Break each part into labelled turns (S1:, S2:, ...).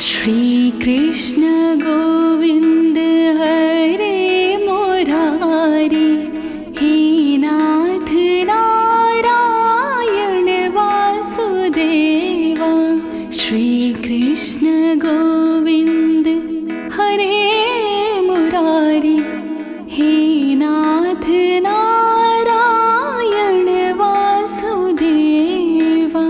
S1: श्री कृष्ण गोविंद हरे मुरारी, हे नाथ नारायण वासुदेवा। श्री कृष्ण गोविंद हरे मुरारी, हे नाथ नारायण वासुदेवा।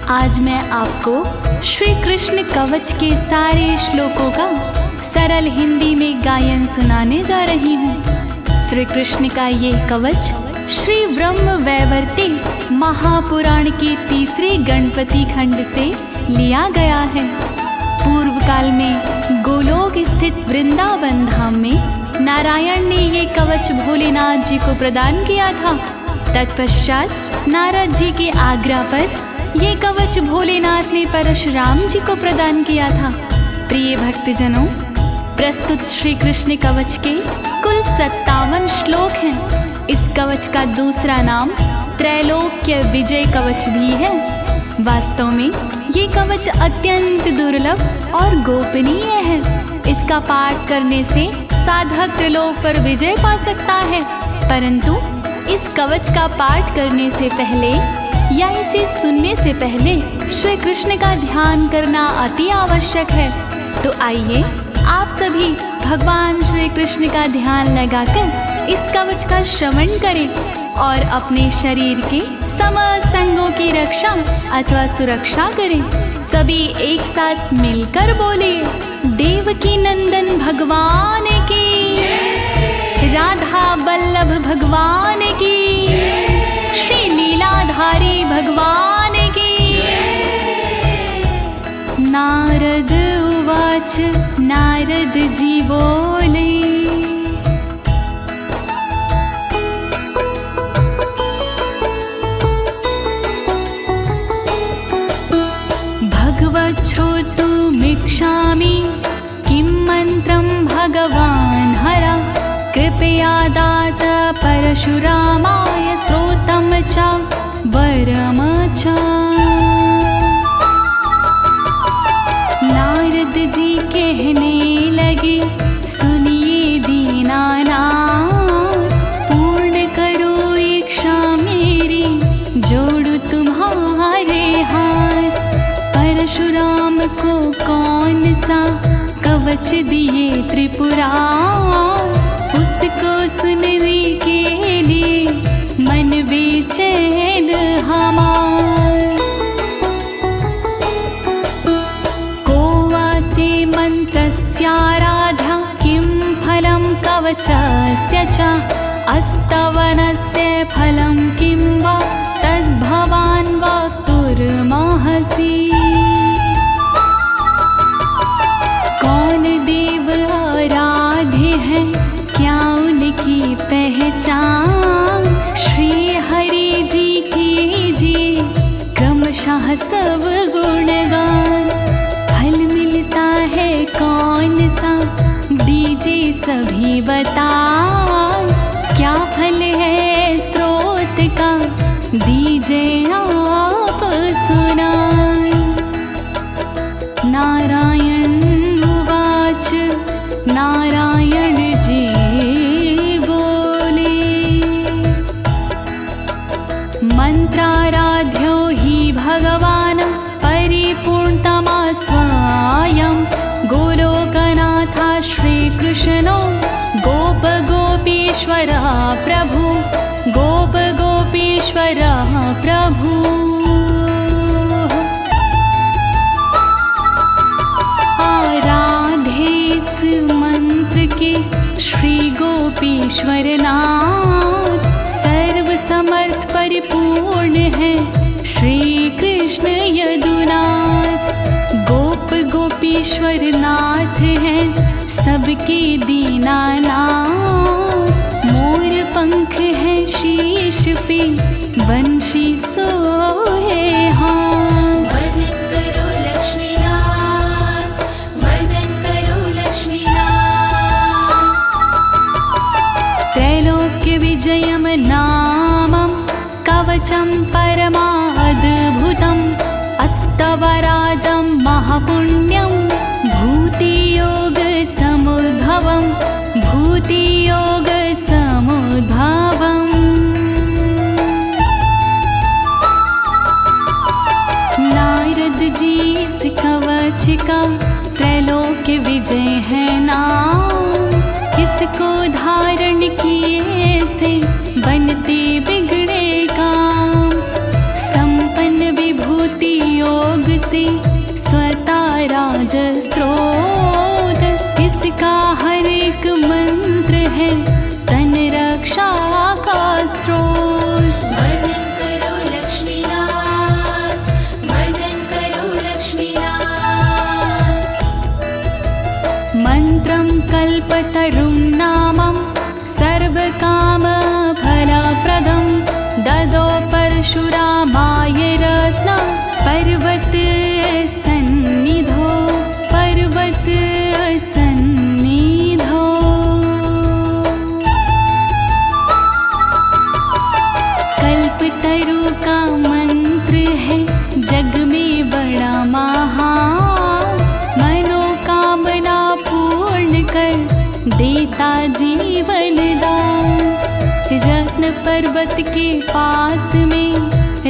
S1: आज मैं आपको श्री कृष्ण कवच के सारे श्लोकों का सरल हिंदी में गायन सुनाने जा रही हूँ। श्री कृष्ण का ये कवच श्री ब्रह्म वैवर्ते महापुराण के तीसरे गणपति खंड से लिया गया है। पूर्व काल में गोलोक स्थित वृंदावन धाम में नारायण ने ये कवच भोलेनाथ जी को प्रदान किया था। तत्पश्चात नारद जी के आज्ञा पर ये कवच भोलेनाथ ने परशुराम जी को प्रदान किया था। प्रिय भक्तजनों, प्रस्तुत श्री कृष्ण कवच के कुल 57 श्लोक हैं। इस कवच का दूसरा नाम त्रैलोक्य विजय कवच भी है। वास्तव में ये कवच अत्यंत दुर्लभ और गोपनीय है। इसका पाठ करने से साधक त्रिलोक पर विजय पा सकता है, परंतु इस कवच का पाठ करने से पहले या इसे सुनने से पहले श्री कृष्ण का ध्यान करना अति आवश्यक है। तो आइए आप सभी भगवान श्री कृष्ण का ध्यान लगाकर इस कवच का श्रवण करें और अपने शरीर के समस्त अंगों की रक्षा अथवा सुरक्षा करें। सभी एक साथ मिलकर बोलिए, देवकी नंदन भगवान की, राधा बल्लभ भगवान की, श्री लीलाधारी भगवान की। नारद उवाच, नारद जी बोले, भगवत् श्रोतुमिच्छामि किं मन्त्रं भगवान् हरा, कृपया दात परशुरामाय स्तोत्रं च वरं च। नारद जी कहने लगे, सुनिए दीनानाथ, पूर्ण करो इच्छा मेरी, जोड़ू तुम्हारे हाथ। परशुराम को कौन सा कवच दिए त्रिपुरारी, उसको सुनने के लिए मन बेचैन हमार। कोवासे मंत्रस्याराध्या, किं फलं कवचस्य च, अस्तवनस्य फलं किं वा, तद्भवान् वक्तुर्मर्हसि। कौन देव आराध्य है, क्या उनकी पहचान, श्री हरि जी कीजिए क्रमशः सब गुणगान। फल मिलता है कौन सा, दीजिए सभी बता, क्या फल है स्रोत का, दीजिए आप सुनाए। नारायण उवाच, नारायण जी बोले, मंत्राराध्यो हि भगवान् परिपूर्णतमा स्वयं, गोलोकनाथ श्रीकृष्णो गोप गोपीश्वर प्रभु, गोप गोपीश्वर प्रभु। आराधे इस मंत्र के श्री गोपीश्वर नाथ, सर्व समर्थ परिपूर्ण है श्री कृष्ण यदुनाथ। गोप गोपीश्वर नाथ है सबके दीनानाथ, मोर पंख है शीश पे, बंशी सोहे कवचं परमाद्भुतम् अस्तवराजं महापुण्यं भूतियोगसमुद्भवम् भूतियोगसमुद्भवम्। नारद जी इस कवच का त्रैलोक्य विजय है नाम। इसको धारण किए से बनते बिगड़े काम। संपन्न विभूति योग से स्वता राज स्त्रोत। इसका हर एक मंत्र है तन रक्षा का स्त्रोत।
S2: वर्णन करो लक्ष्मीनाथ, वर्णन करो लक्ष्मीनाथ।
S1: मंत्रं कल्पतरुं नामं सर्वकामफलप्रदं ददौ परशुरामाय रत्नं पर्वत सन्निधौ पर्वत सन्निधौ। कल्पतरु का मंत्र है जग में बड़ा महान। मनोकामना पूर्ण कर देता जीवन दान। रत्न पर्वत के पास में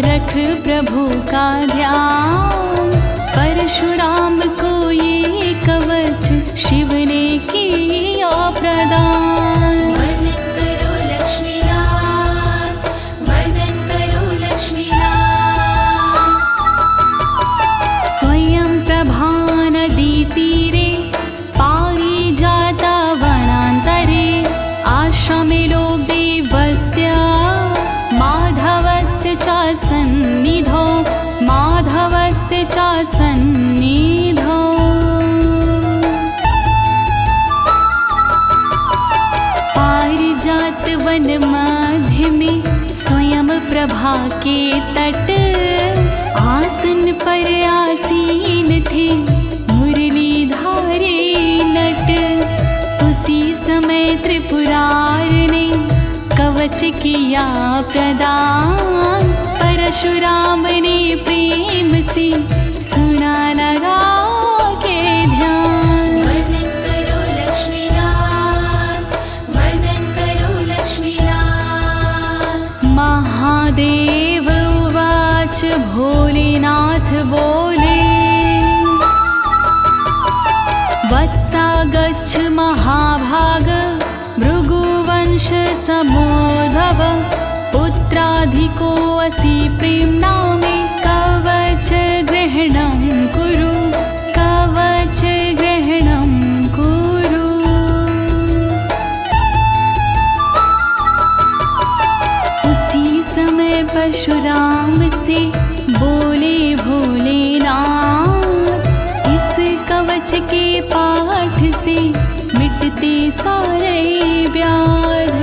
S1: रख प्रभु का ध्यान। परशुराम को ये कवच शिव ने किया प्रदान।
S2: वर्णन करो लक्ष्मीनाथ, वर्णन करो लक्ष्मीनाथ।
S1: स्वयं प्रभा नदी तीरे पारिजाता वनान्तरे आश्रमे लोक देवस्य माधवस्य च सन्निधौ माधवस्य च सन्निधौ। पारिजात वन मध्य में स्वयं प्रभा के तट आसन पर आसीन थे मुरलीधारी नट। उसी समय त्रिपुरार ने कवच किया प्रदान। परशुराम ने प्रेम से सुना लगा के ध्यान।
S2: वर्णन करो लक्ष्मीनाथ, वर्णन करो लक्ष्मीनाथ।
S1: महादेव उवाच भोलेनाथ बोले वत्सा गच्छ महाभाग भृगुवंश समोद्भव। पुत्राधिको असि प्रेम्णा मे कवच ग्रहणं कुरु कवच ग्रहणं कुरु। उसी समय परशुराम से बोले भोलेनाथ इस कवच के पाठ से मिटते सारे व्याध।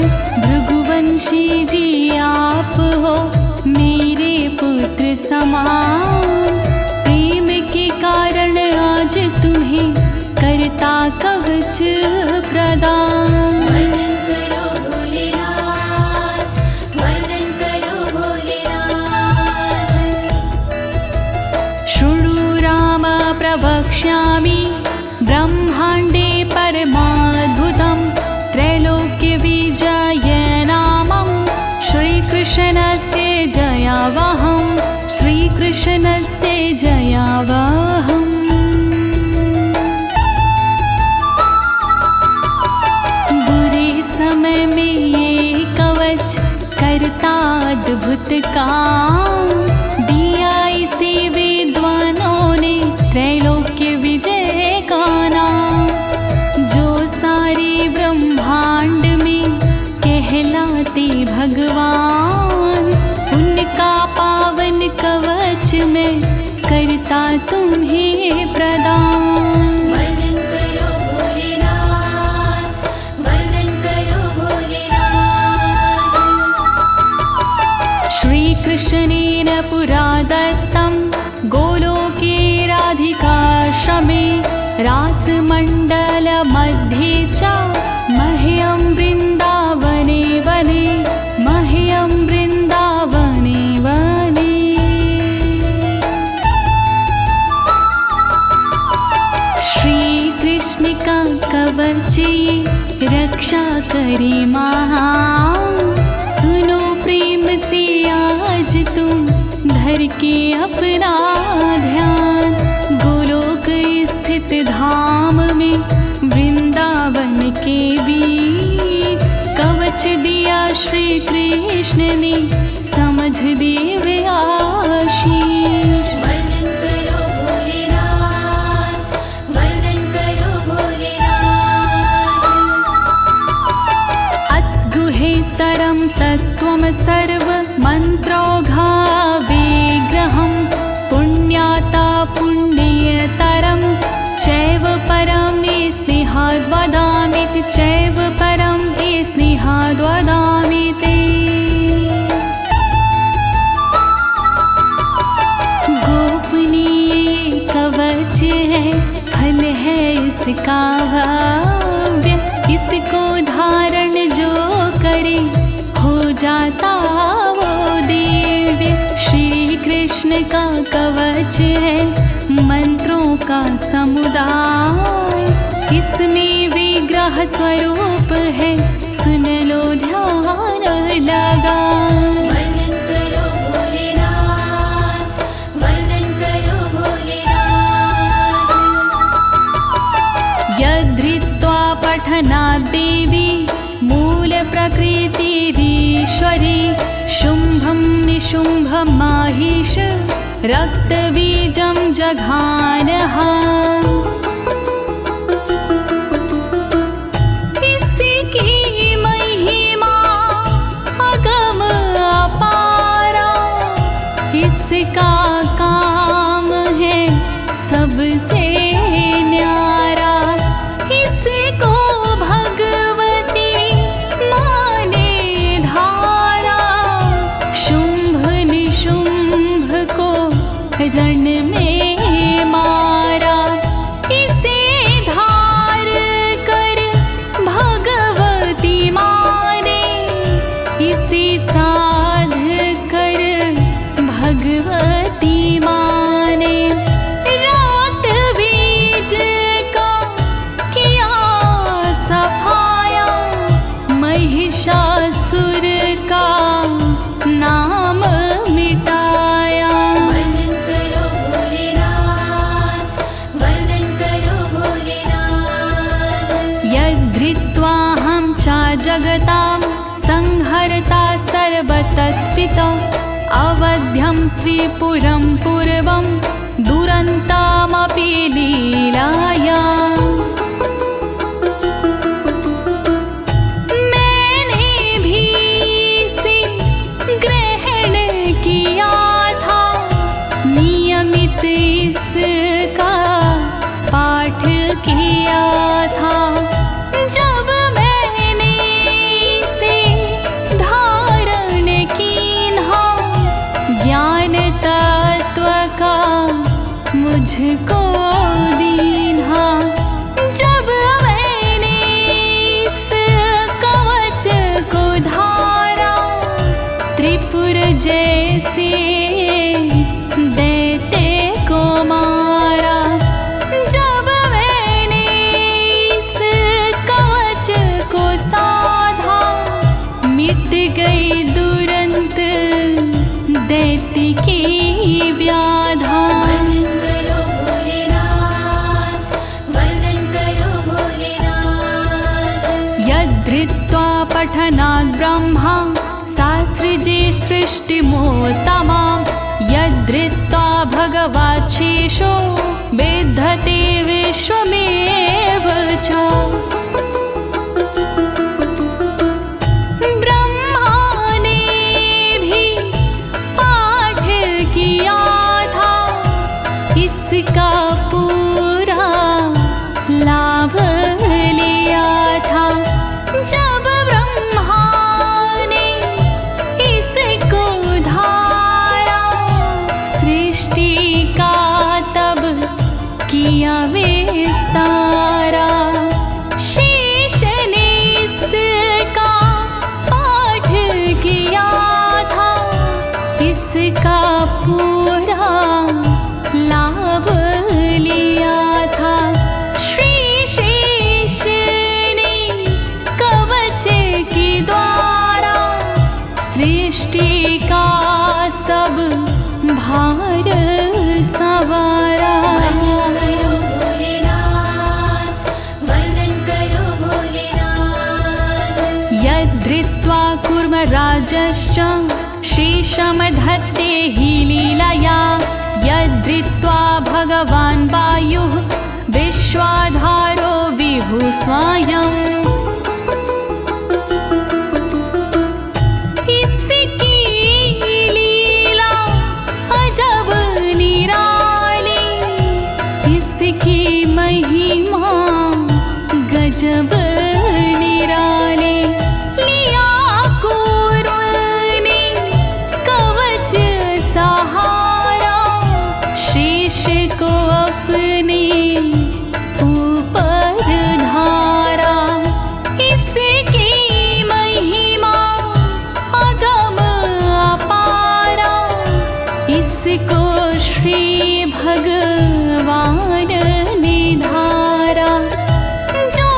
S1: भृगुवंशी जी आप हो मेरे पुत्र समान। प्रेम के कारण आज तुम्हें करता कवच प्रदान।
S2: वर्णन करो भोलेनाथ, वर्णन करो भोलेनाथ।
S1: शृणु राम प्रवक्ष्यामि ब्रह्माण्डे परमाद्भुतं त्रैलोक्य विजय नामं श्रीकृष्णस्य जयावहं श्रीकृष्णस्य जयावहम्। बुरे समय में ये कवच करता अद्भुत काम। दिया इसे विद्वानों ने त्रैलोक्य विजय का नाम। जो सारे ब्रह्मांड में कहलाते भगवान उनका पावन कवच में करता तुम्हें प्रदान।
S2: वर्णन करो भोलेनाथ, वर्णन करो भोलेनाथ।
S1: श्री कृष्णेन पुरा दत्तं गोलोके राधिकाश्रमे रासमण्डल मध्ये च मह्यं वृन्दावने वने मह्यं वृन्दावने वने। यहाँ सुनो प्रेम से आज तुम धर के अपना ध्यान। गोलोक स्थित धाम में वृंदावन के बीच कवच दिया श्री कृष्ण ने समझ दिव्य आशीष।
S2: वर्णन करो भोलेनाथ, वर्णन करो भोलेनाथ।
S1: अद्गुहेतरं तत्त्वं सर्व मन्त्रौघा विग्रहं पुण्याता पुण्यतरं चैव परं स्नेहाद् वदामि ते चैव परं स्नेहाद् वदामि ते। गोपनीय कवच है फल है इसका भव्य, इसको धारण जो करे हो जाता वो दिव्य। श्री कृष्ण का कवच है मंत्रों का समुदाय, इसमें विग्रह स्वरूप है सुन लो ध्यान लगा।
S2: वर्णन करो भोलेनाथ, वर्णन करो भोलेनाथ।
S1: यद्धृत्वा पठनात् देवी मूल प्रकृतिरीश्वरी शुम्भं निशुम्भं माहिष रक्तबीजं जघानः। इसकी महिमा अगम अपारा, इसका काम है सबसे न्यारा। इसको भगवती माने धारा, शुंभ निशुंभ को रण में मारा। इसे धार कर भगवती माने, इसे साध कर भगवती माने। रात बीज का किया सफाया, महिषासुर का नाम मिटाया।
S2: वर्णन करो भोलेनाथ, वर्णन करो भोलेनाथ।
S1: यद्धृत्वाहं च जगतां संहर्ता सर्वतत्त्विता, अवध्यं त्रिपुरं पूर्वं दुरन्तामपि लीलाया। मैंने भी इसे ग्रहण किया था, नियमित इसका पाठ किया था। जब मैंने इसे धारण कीन्हा, ज्ञान तत्व का मुझको दीन्हा। जब मैंने इस कवच को धारा, त्रिपुर जैसे दैत्य को मारा। जब मैंने इस कवच को साधा, मिट गई दुरंत दैत्य की व्याधा।
S2: वर्णन करो भोलेनाथ, वर्णन करो भोलेनाथ।
S1: यद्धृत्वा पठनात् ब्रह्मा शास्त्रिजे सृष्टिमोत्तमां, यद्धृत्वा भगवाच्छेषो विद्धते विश्वमेव च। ब्रह्मा ने भी पाठ किया था, इसका पूरा लाभ लिया था। जब ब्रह्मा ने इसको धारा, सृष्टि का तब किया विस्तारा। यद्धृत्वा कूर्मराजश्च शेषं धत्ते हि लीलया यद्धृत्वा भगवान् वायुः विश्वाधारो विभुः स्वयम् इसकी लीला अजब निराली इसकी महिमा गजब निराली लिया कूर्म ने कवच सहारा शेष को अपने ऊपर धारा इसकी महिमा अगम अपारा इसको श्री भगवान ने धारा जो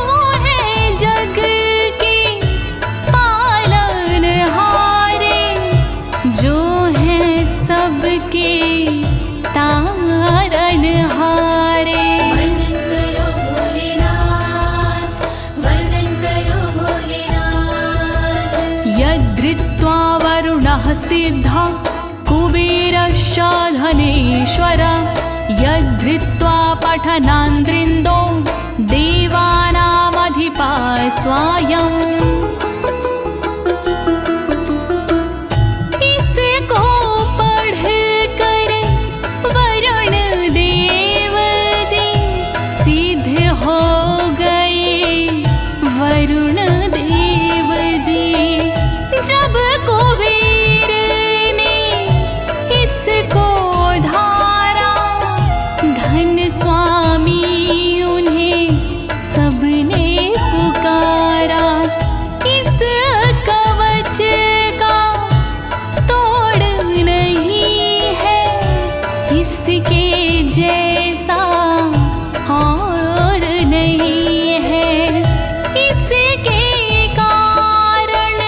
S1: है जग के पालनहारे जो है सबके तारणहारे
S2: वर्णन करो भोलेनाथ वर्णन करो भोलेनाथ
S1: यद्धृत्वा वरुणः सिद्धः कुबेरश्च धनेश्वर यद्धृत्वा पठनान्द्रिन्दो देवानामधिपा स्वयम् इसको पढ़ कर वरुण देव जी सिद्ध हो गए वरुण देव जी जब कुबेर ने इसको धारा धन स्वामी उन्हें सबने पुकारा इस कवच का तोड़ नहीं है इसके जैसा और नहीं है इसके कारण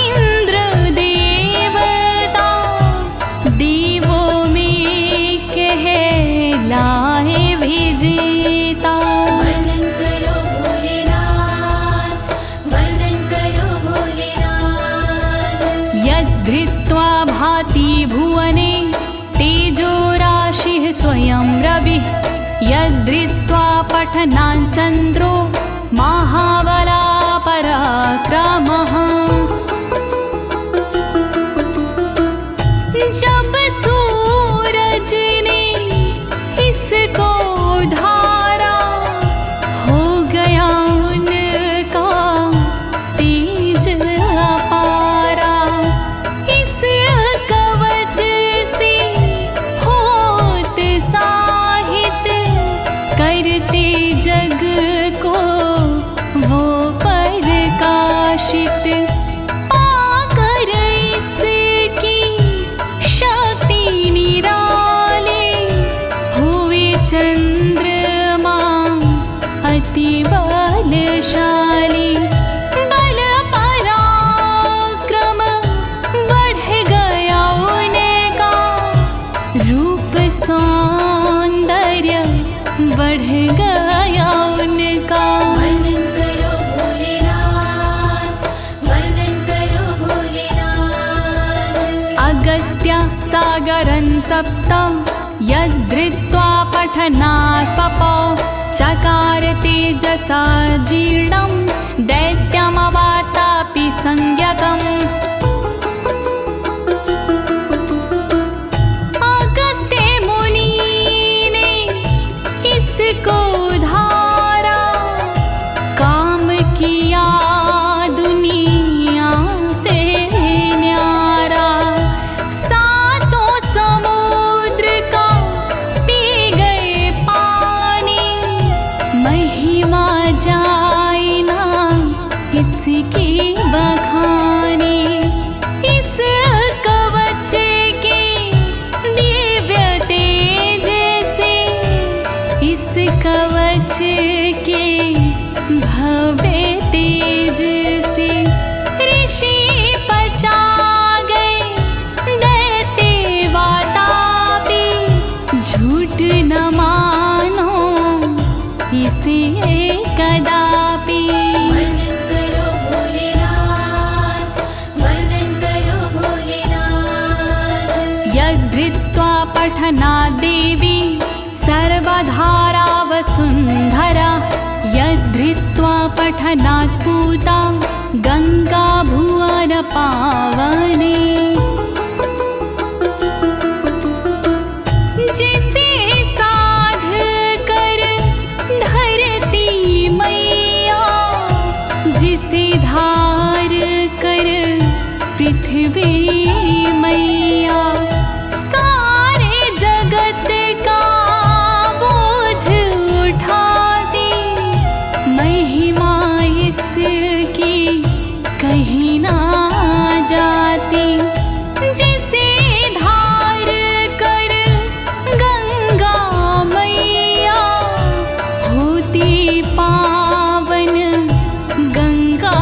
S1: इंद्र देवता देवों में कहलाए विजेता
S2: वर्णन करो भोलेनाथ वर्णन करो भोलेनाथ
S1: यद्धृत्वा भाति भुवने तेजो राशिः स्वयं रविः यद्धृत्वा पठनान् चन्द्रो महाबला पराक्रमः जब सूरज ने इसको धारा हो गया उनका तेज अपारा इस कवच से होते साहित करते जग को वो प्रकाशित पाकर इसकी शक्ति निराले हुए चंद्रमा अति बलशाली बल पराक्रम बढ़ गया उनका रूप सौंदर्य बढ़ गया उनका
S2: वर्णन करो भोलेनाथ वर्णन करो भोलेनाथ
S1: अगस्त्य सागरं सप्त यद्धृत्वा पठनात् पपौ चकार तेजसा जीर्णं दैत्यमवातापि संज्ञकम् अगस्त्य मुनि ने इसको धारा काम किया दुनिया से न्यारा सातों समुद्र का पी गए पानी महिमा जाए ना इसकी बखानी पठनात् देवी सर्वधारा वसुन्धरा यद्धृत्वा पठनात् पूता गंगा भुवन पावने। जिसे साध कर धरती मैया, जिसे धार कर पृथ्वी मैया, सारे जगत का बोझ उठाती, महिमा इसकी कहीं ना जाती। जिसे धार कर गंगा मैया, होती पावन गंगा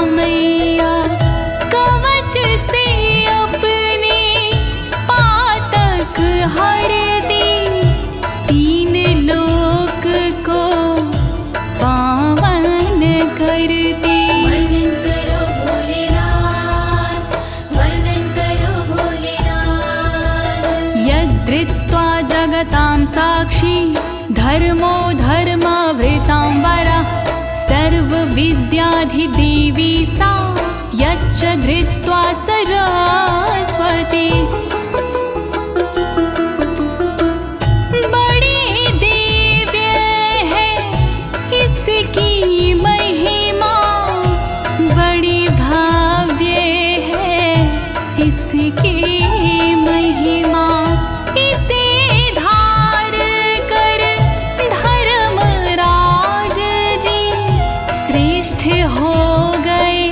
S1: मैया, कवच से अपने पातक हरती, तीन लोक को पावन करती।
S2: वर्णन करो भोलेनाथ, वर्णन करो भोलेनाथ।
S1: यद्धृत्वा जगतां साक्षी धर्मो धर्मवृतांबरा, सर्वविद्याधिदेवी सा यच्च धृत्वा सरस्वती। बड़ी दिव्य है इसकी महिमा, बड़ी भव्य है इसकी महिमा। इसे धार कर धर्मराज जी श्रेष्ठ हो गए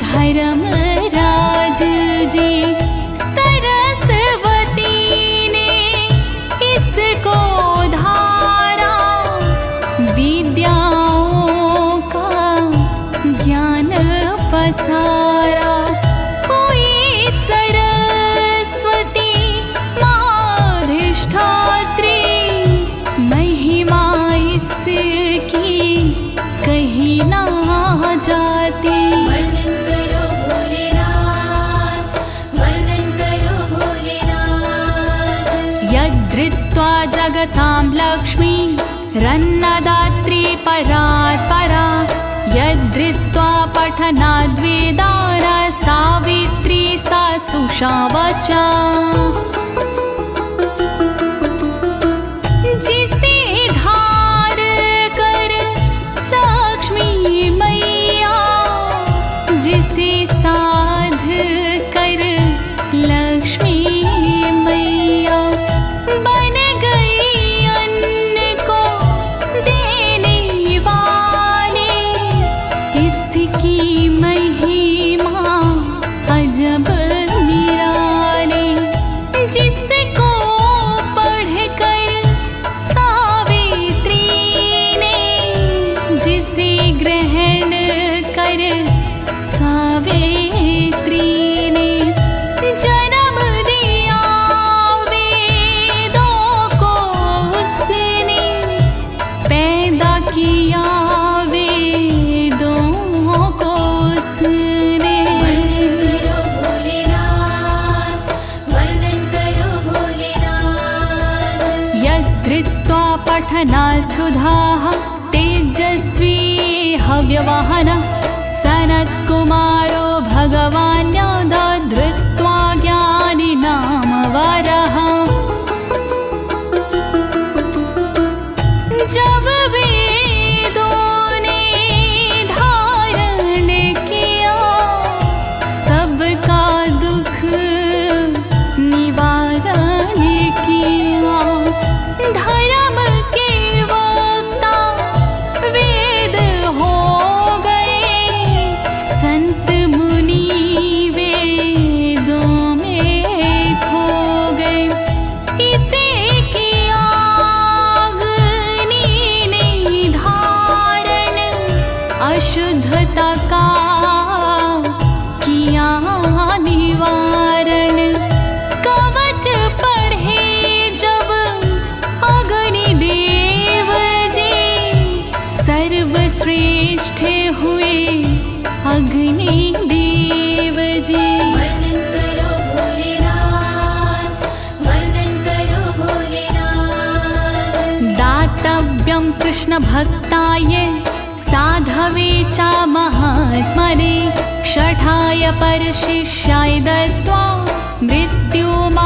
S1: धर्मराज जी। सरस्वती ने इसको धारा, विद्याओं का ज्ञान पसारा। हुई सरस्वती माधिष्ठात्री, महिमा इसकी कहीं ना जाती।
S2: वर्णन करो भोलेनाथ, वर्णन करो भोलेनाथ।
S1: यद्धृत्वा जगतां लक्ष्मी रन्नदात्री परात्परा, यद्धृत्वा पठनाद् वेदान् सावित्री सा सुषावचा। जिसे धार कर लक्ष्मी मैया, जिसे साध कर लक्ष्मी मैया, बन गई अन्न को देने वाले, इसकी महिमा अजब निराली। जिसको पढ़कर सावित्री ने, जिसे ग्रहण कर सावित्री ने, जन्म दिया वेदों को उसने, पैदा किया वेदों को उसने।
S2: वर्णन करो भोलेनाथ, वर्णन करो भोलेनाथ।
S1: यद्धृत्वा पठनात् सुधाः तेजस्वी हव्यवाहन, सनत्कुमारो भगवान् दधृत्वा ज्ञानिनाम वरः। जब वेदों ने धारण किया, सबका दुख निवारण किया। धर्म के वक्ता वेद हो गए, संत मुनि वेदों में खो गए। इसे किया अग्नि ने धारण, अशुद्धता का किया निवारण। कवच पढ़े जब अग्निदेव जी, सर्वश्रेष्ठ हुए अग्नि कृष्ण भक्ताय साधवे च महात्मने शठाय परशिष्याय दत्त्वा मृत्युमवाप्नुयात्।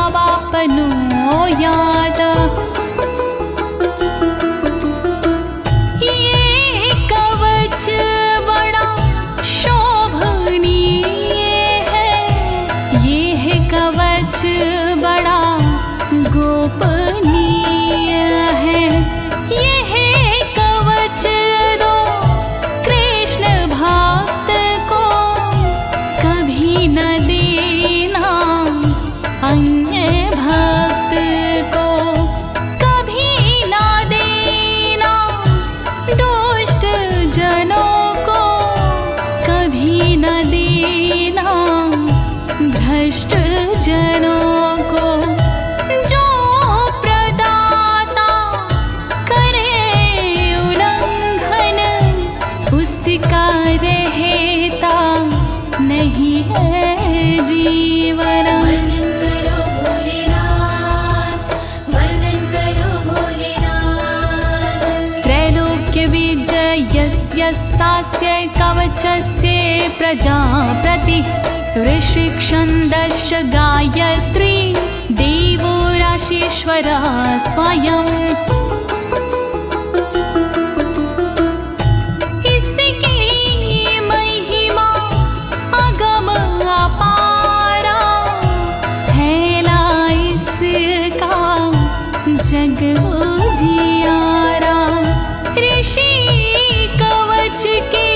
S1: ये कवच बड़ा शोभनीय है, ये है कवच बड़ा गोपनीय है। ये है कवच दो कृष्ण भक्त को कभी न देना, अन्य भक्त को कभी न देना, दुष्ट जनों को कभी न देना, भ्रष्ट जनों को। जो प्रदाता करे उल्लंघन, उसका रहता नहीं है जीवन।
S2: वर्णन करो भोलेनाथ, वर्णन करो भोलेनाथ।
S1: त्रैलोक्य विजयस्य सास्य कवचस्य प्रजाप्रति ऋषिक्षन्दश्च गायत्री देवो राशीश्वरः स्वयं। इसकी महिमा अगम अपारा, फैला इसका जग उजियारा। ऋषि कवच के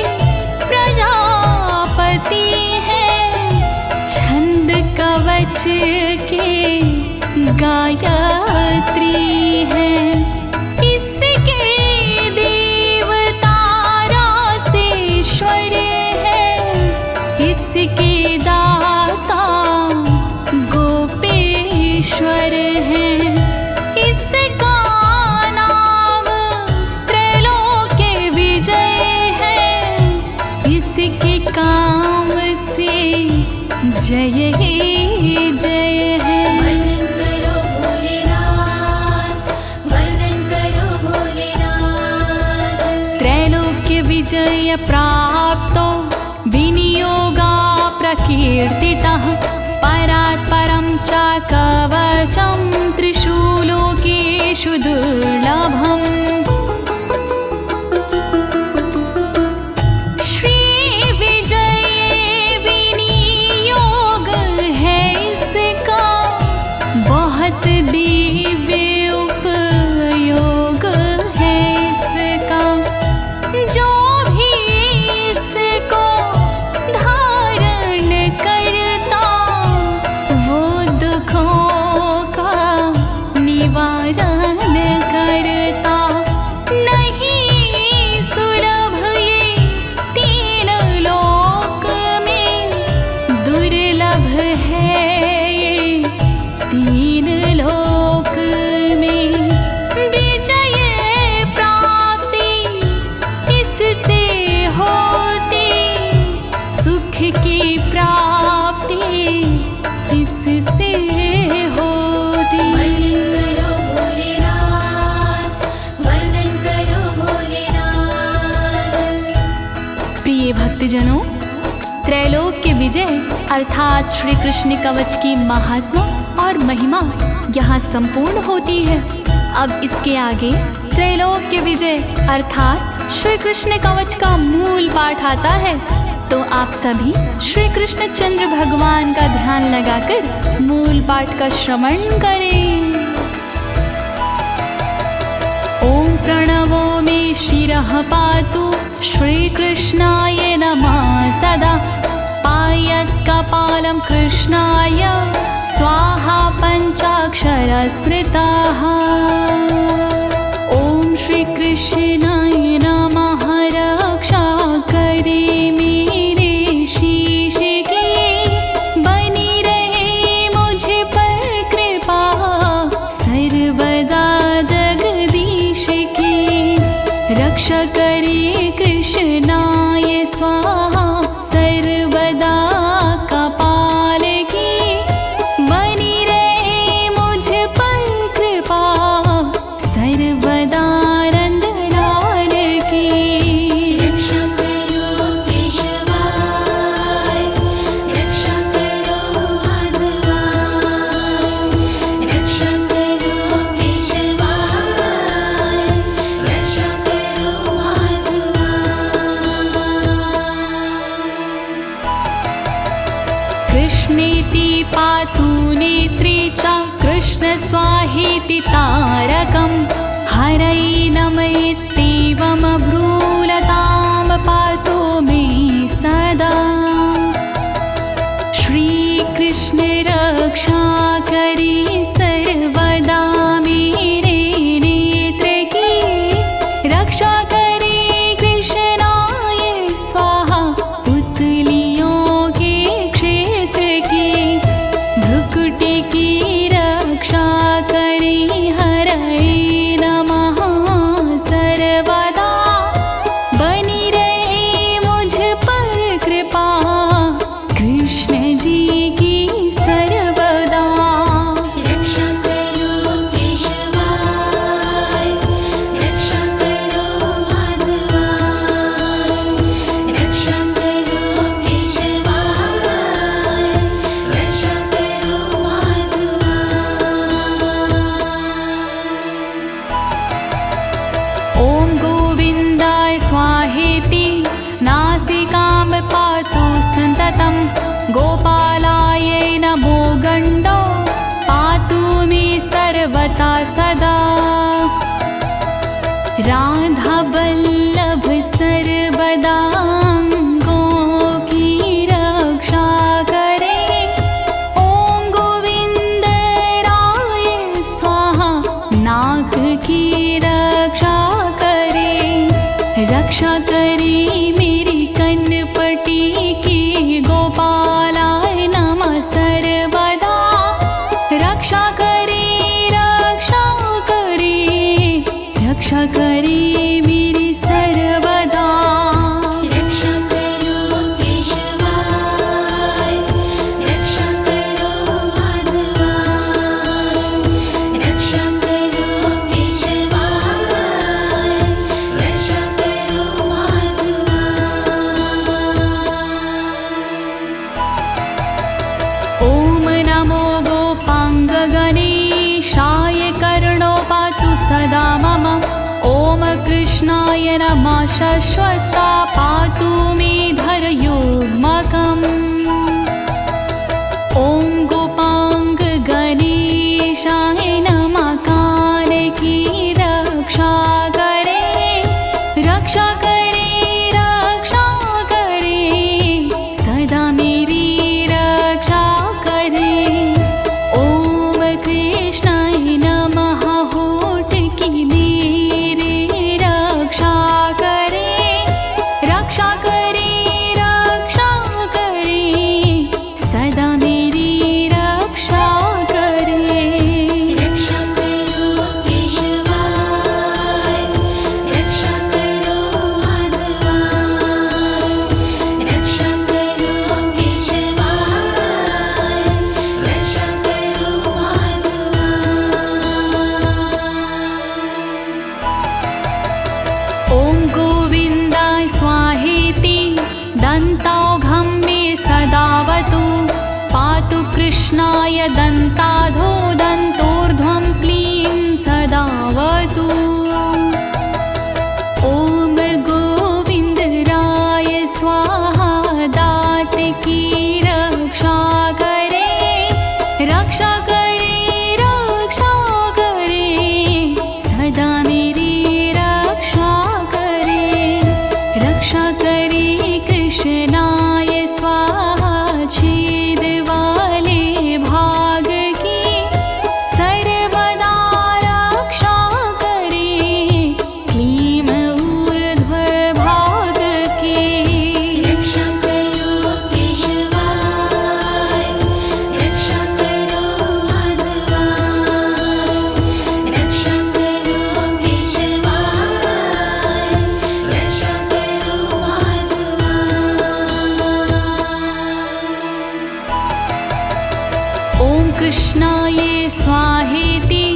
S1: प्रजापति हैं, छंद कवच के गायत्री हैं। इसके देवता रासेश्वर हैं, इसके दाता गोपेश्वर हैं। इसका नाम त्रैलोक्य विजय है, इसके काम से जय ही जय है।
S2: वर्णन करो भोलेनाथ, वर्णन करो भोलेनाथ।
S1: त्रैलोक्य विजय प्राप्तो विनियोगा प्रकीर्तितः परात् परं च कवचं त्रिषु लोकेषु दुर्लभम्। श्री विजय विनियोग है इसका, बहुत दिव्य उपयोग है इसका। जो भी इसको धारण करता, वो दुखों का निवारण करता। नहीं सुलभ ये तीन लोक में, दुर्लभ है ये तीन लोक में। विजय प्राप्ति इससे होती, सुख की प्राप्ति इससे होती।
S2: वर्णन करो भोलेनाथ, वर्णन करो भोलेनाथ।
S1: प्रिय भक्तजनों, त्रैलोक्य विजय अर्थात श्री कृष्ण कवच की महात्मा और महिमा यहाँ संपूर्ण होती है। अब इसके आगे त्रैलोक्य विजय अर्थात श्री कृष्ण कवच का मूल पाठ आता है। तो आप सभी श्री कृष्ण चंद्र भगवान का ध्यान लगाकर मूल पाठ का श्रवण करें। ओम प्रणवो मे शिरः पातु श्रीकृष्णाय नमः सदा। पायत् कपालं कृष्णाय स्वाहा पञ्चाक्षर स्मृताः। ओम श्री कृष्णाय नमः रक्षा करे मेरे शीश की, बनी रहे मुझ पर कृपा सर्वदा जगदीश की। रक्षा करे कृष्णाय स्वाहा सर्वदा कपाल की, बनी रहे मुझ पर कृपा सर्वदा नंदना। कृष्णेति पातु नेत्रे च कृष्ण स्वाहेति तारकं हरै नमयेत्येवमब्रूलतां पातु मे सदा। श्रीकृष्ण रक्षा करी सर्वदा मेरे नेत्र की, रक्षा करे कृष्णाय स्वाहा पुतलियों के क्षेत्र की। भ्रुकुटी की रक्षा करे हरै नमः सर्वदा, बनी रहे मुझ पर कृपा कृष्ण जी की सर्वदा।
S2: रक्षा करो केशवाय, रक्षा करो माधवाय, रक्षा करो केशवाय, रक्षा करो माधवाय।
S1: ॐ गोविन्दाय स्वाहेति नासिकां पातु सन्ततं, गोपालाय नमो गण्डो पातु मे सर्वथा सदा। राधावल्लभ सर्वदा अंगों की रक्षा करे, ॐ गोविन्द राय स्वाहा नाक की रक्षा करे। रक्षा करे मेरी कनपटी की, गोपालाय नमः सर्वदा। रक्षा करे, रक्षा करे, रक्षा करे मेरी सर्वदा।
S2: रक्षा करो केशवाय, रक्षा करो माधवाय, रक्षा करो केशवाय, रक्षा करो माधवाय।
S1: ॐ नमो गोपाङ्गगणेशाय कर्णो पातु सदा मम। ॐ कृष्णाय नमः शाश्वता पातु मे धरयोर्मकम्। ॐ गोपाङ्गगणेशाय नमः कान की रक्षा करे, रक्षा करे, रक्षा करे, सदा मेरी रक्षा करे। ॐ कृष्णाय नमः होठ की मेरी रक्षा करे, रक्षा करे, रक्षा करे, सदा मेरी रक्षा करे।
S2: रक्षा करो केशवाय, रक्षा करो माधवाय, रक्षा करो केशवाय, रक्षा करो माधवाय।
S1: ॐ गोविन्दाय स्वाहेति दन्तौघं मे सदावतु, पातु कृष्णाय दन्ताधो दन्तोर्ध्वं क्लीं सदावतु। ॐ गोविन्दराय स्वाहा दात की रक्षा करे, रक्षा करे, रक्षा करे, सदा मेरी रक्षा करे। रक्षा करे कृष्णाय स्वाहा छेद वाले भाग की, सर्वदा रक्षा करे क्लीं ऊर्ध्व भाग की।
S2: रक्षा करो केशवाय, रक्षा करो माधवाय, रक्षा करो केशवाय, रक्षा करो माधवाय।
S1: ॐ कृष्णाय स्वाहेति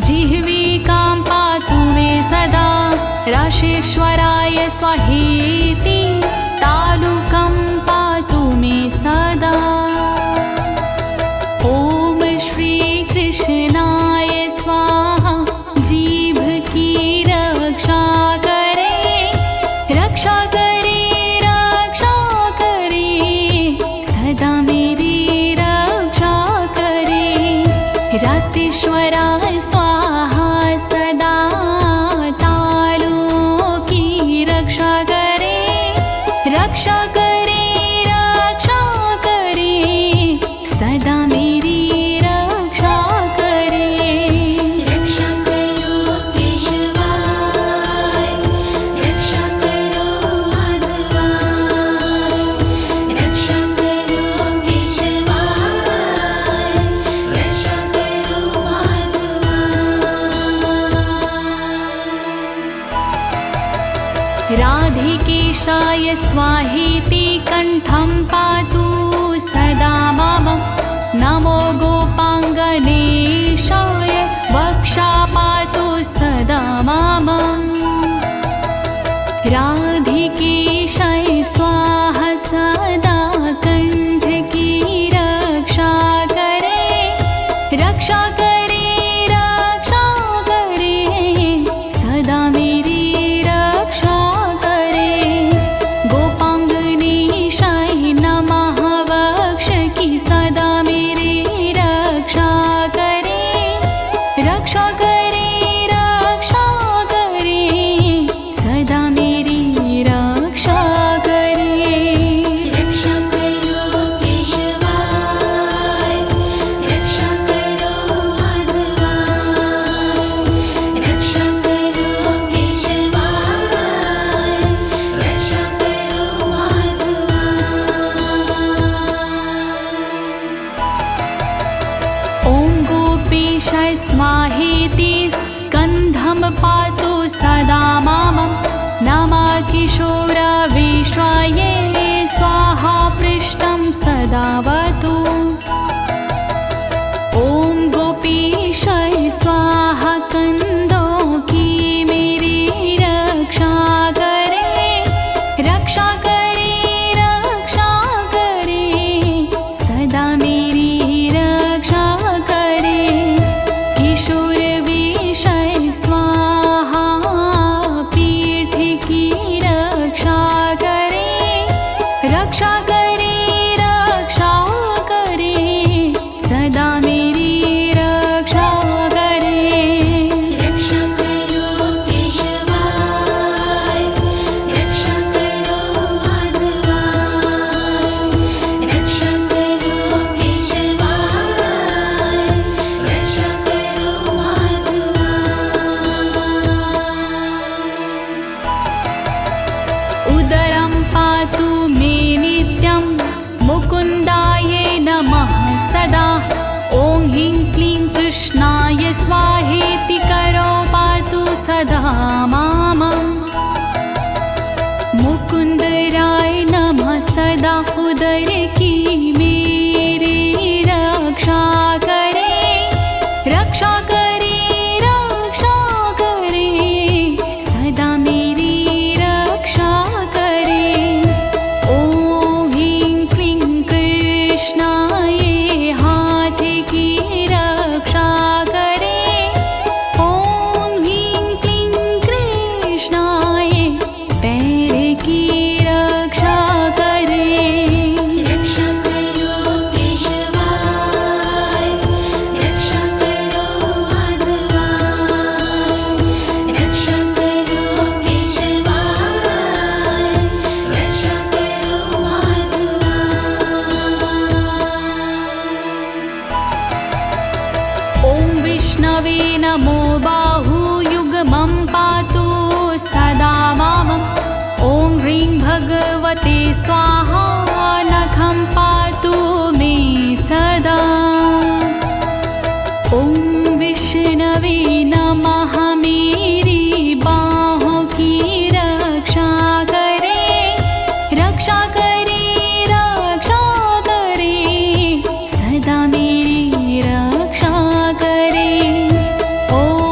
S1: जिह्विकां पातु मे सदा, राशेश्वराय स्वाहेति तालुकं पातु मे सदा। ॐ श्रीकृष्णाय स्वाहा जीभ की रक्षा करे, रक्षा करे, रक्षा करे, सदा मेरी रसीश्वरा स्वाहा सदा तारों की रक्षा करे, रक्षा करे, रक्षा करे, सदा मेरी रक्षा करे।
S2: रक्षा करो केशवाय, रक्षा करो माधवाय, रक्षा करो केशवाय, रक्षा करो माधवाय।
S1: राधिकेशाय स्वाहेति कण्ठं पातु सदा मम, नमो गोपाङ्गनेशाय वक्षा पातु सदा मम। राधिकेशाय स्वाहा सदा कंठ की रक्षा करे, रक्षा करे, रक्षा करे, सदा मेरी रक्षा करे। गोपांगनेशाय नमः वक्ष की सदा मेरी रक्षा करे, रक्षा करे, रक्षा करे, सदा मेरी रक्षा करे।
S2: रक्षा करो केशवाय, रक्षा करो माधवाय, रक्षा करो केशवाय, रक्षा करो माधवाय।
S1: ॐ गोपीशाय स्वाहेति स्कन्धं पातु सदा मम, नमः किशोरविश्वाय स्वाहा पृष्ठं सदावतु। ॐ गोपीशाय स्वाहा कंदों की मेरी रक्षा करे, रक्षा करे, रक्षा करे, सदा मेरी रक्षा करे। किशोर विषय स्वाहा पीठ की रक्षा करे, रक्षा करे, रक्षा करे, सदा मेरी रक्षा करे।
S2: रक्षा करो केशवाय, रक्षा करो माधवाय, रक्षा करो केशवाय, रक्षा करो माधवाय।
S1: उदरं पातु मे नित्यं मुकुन्दाय नमः सदा। ॐ ह्रीं क्लीं कृष्णाय स्वाहेति करो पातु सदा माम। मुकुंदराय नमः सदा उदर की मेरी रक्षा करे, रक्षा करे, रक्षा करे, सदा मेरी रक्षा करे। ॐ ह्रीं क्लीं कृष्णाय हाथ की रक्षा करे, ॐ ह्रीं क्लीं कृष्णाय पैर की रक्षा करे।
S2: रक्षा करो केशवाय, रक्षा करो माधवाय, रक्षा करो केशवाय, रक्षा करो माधवाय।
S1: ॐ विष्णवे नमो बाहुयुग्मं पातु सदा मम। ॐ ह्रीं भगवते स्वाहा नखं पातु मे सदा। ॐ विष्णवे नमः मेरी बाहों की रक्षा करे, रक्षा करे, रक्षा करे, सदा मेरी रक्षा करे। ॐ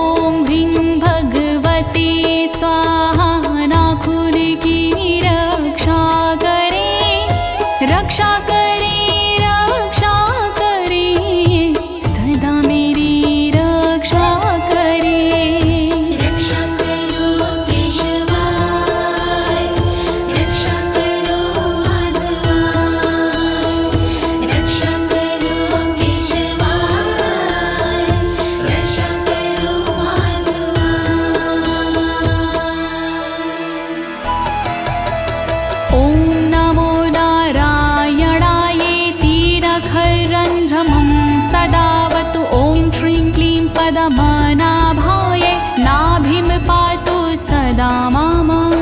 S1: सदावतु ॐ श्रीं क्लीं पद्मनाभाय नाभिं पातु सदा मां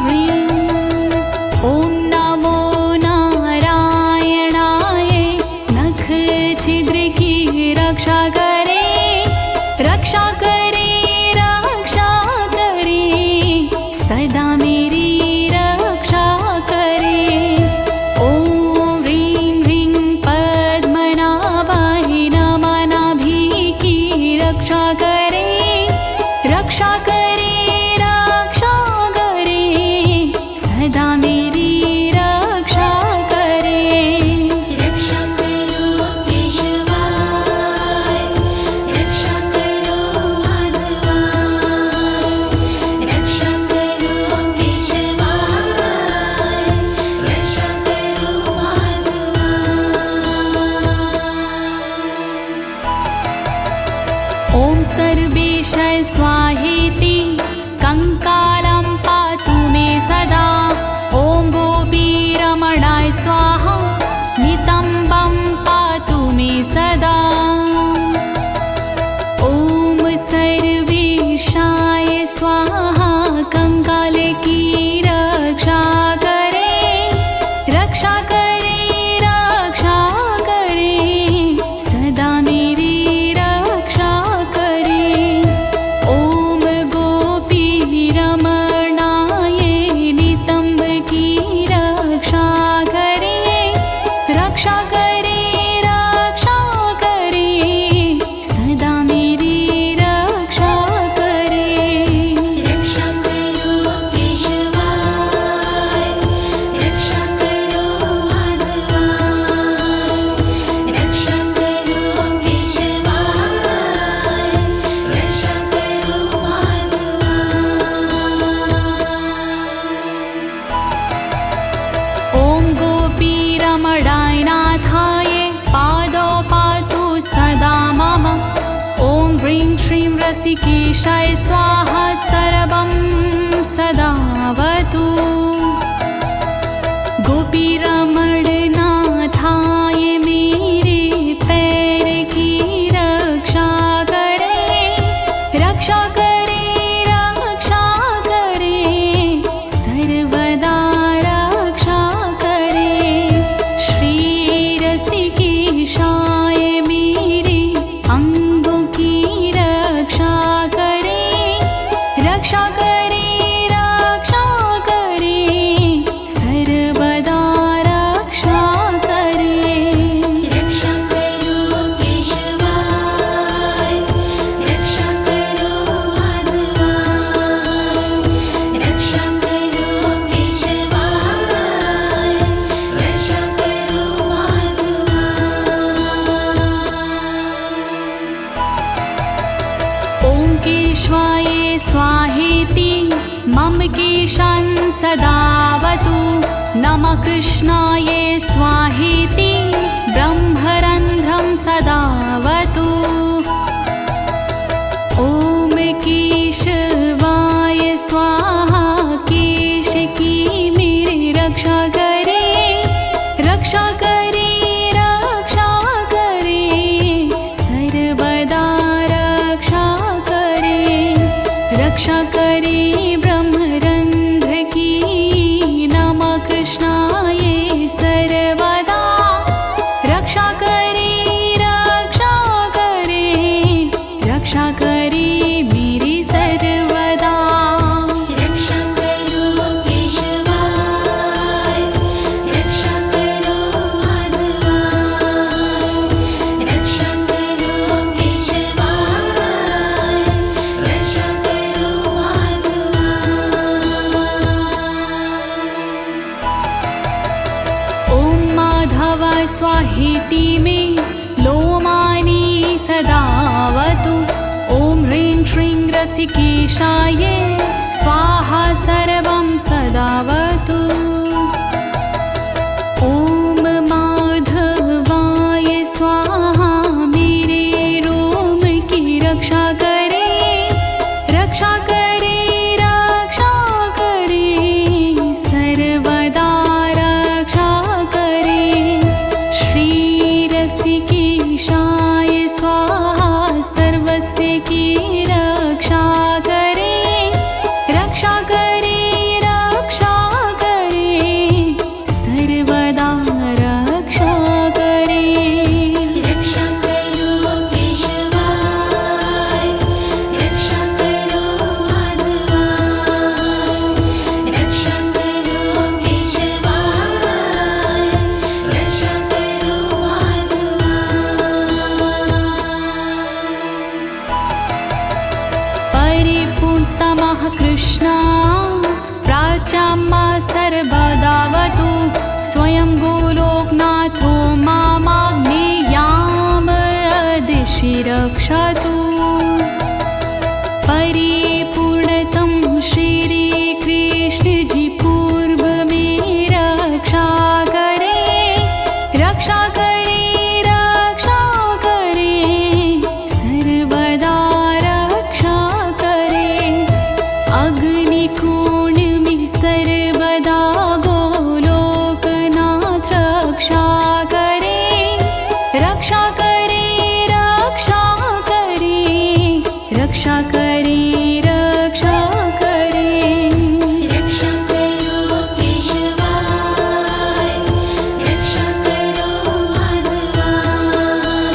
S1: ह्रीं ॐ नमो नारायणाय नख छिद्र की रक्षा करे रक्षा करे रक्षा करे सदा मेरी रक्षा करे ॐ ह्रीं ह्रीं पद्मनाभाय नमः नाभि की रक्षा करे रक्षा करे रक्षा करे सदा मेरी रक्षा करे
S2: रक्षा करो केशवाय रक्षा करो माधवाय रक्षा करो केशवाय रक्षा करो माधवाय
S1: ॐ सर्वेश स्वाहेति कंकालं पातु मे सदा ॐ गोपीरमणाय स्वाहा नितम्बं पातु मे सदा ॐ सर्वेशाय स्वाहा कंकाल की रक्षा करे रक्षा करे रक्षा करे सदा मेरी रक्षा करे ॐ गोपीरमणाय नितम्ब की रक्षा करे रक्षा करे रक्षा करे सदा मेरी रक्षा करे
S2: रक्षा करो केशवाय रक्षा करो माधवाय रक्षा करो केशवाय रक्षा करो माधवाय
S1: ॐ गोपीरमणाय नाथाय पादौ पातु सदा मम ॐ ह्रीं श्रीं रसिकेशाय स्वाहा सर्वं सदावतु गोपीरमणनाथाय मेरे पैर की रक्षा करे रक्षा करे रक्षा करे सर्वदा रक्षा करे श्री रसिकेशाय मेरे अंगों की रक्षा करे रक्षा करे रक्षा करे सर्वदा रक्षा करे
S2: रक्षा करो केशवाय रक्षा करो माधवाय रक्षा करो केशवाय रक्षा करो माधवाय
S1: ॐ केशवाय स्वाहेति मम केशान् सदावतु नमः कृष्णाय स्वाहेति ब्रह्मरन्ध्रं सदावतु ॐ केशवाय स्वाहा केश की मेरी रक्षा करे रक्षा करे रक्षा करे सर्वदा रक्षा करे रक्षा करे ब्रह्मरंध्र की नमः कृष्णाय सर्वदा रक्षा करे रक्षा करे रक्षा करे मेरी सर्वदा
S2: रक्षा करो केशवाय रक्षा करो माधवाय रक्षा करो केशवाय रक्षा करो माधवाय
S1: ॐ माधव स्वाहेति मे लोमानि सदावतु ॐ ह्रीं श्रीं रसिकेशाय स्वाहा सर्वं सदावतु ॐ माधवाय स्वाहा मेरे रोम की रक्षा करे रक्षा करे रक्षा करे सर्वदा रक्षा करे श्री रसिकेशाय रक्षा करे रक्षा करे सर्वदा रक्षा करे अग्निकोण में सर्वदा गोलोकनाथ रक्षा करे रक्षा करे रक्षा करे रक्षा करे रक्षा करे
S2: रक्षा करो केशवाय रक्षा करो माधवाय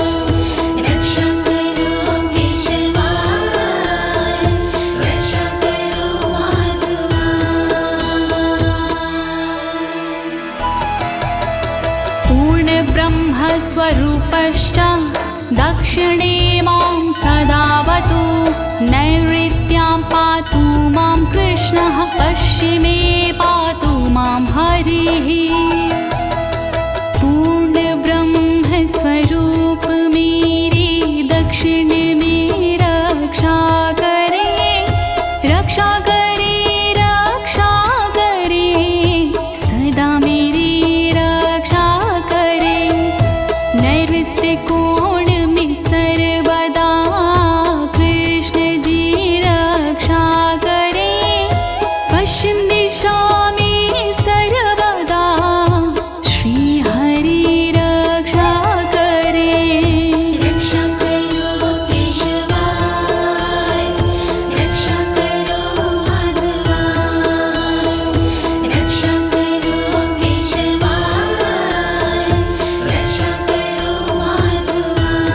S2: रक्षा करो केशवाय रक्षा करो माधवाय
S1: पूर्ण ब्रह्म स्वरूपश्च दक्षिणे मां सदावतु नैऋत्यां पातु मां कृष्णः पश्चिमे पातु मां हरिः पूर्ण ब्रह्म स्वरूप मेरे दक्षिण में रक्षा करे रक्षा करे रक्षा करे सदा मेरी रक्षा करे नैऋत्य कोण में सर्वदा कृष्ण जी रक्षा करे पश्चिम दिशा में सर्वदा श्री हरि रक्षा करे
S2: रक्षा करो केशवाय रक्षा करो माधवाय रक्षा करो केशवाय रक्षा करो माधवाय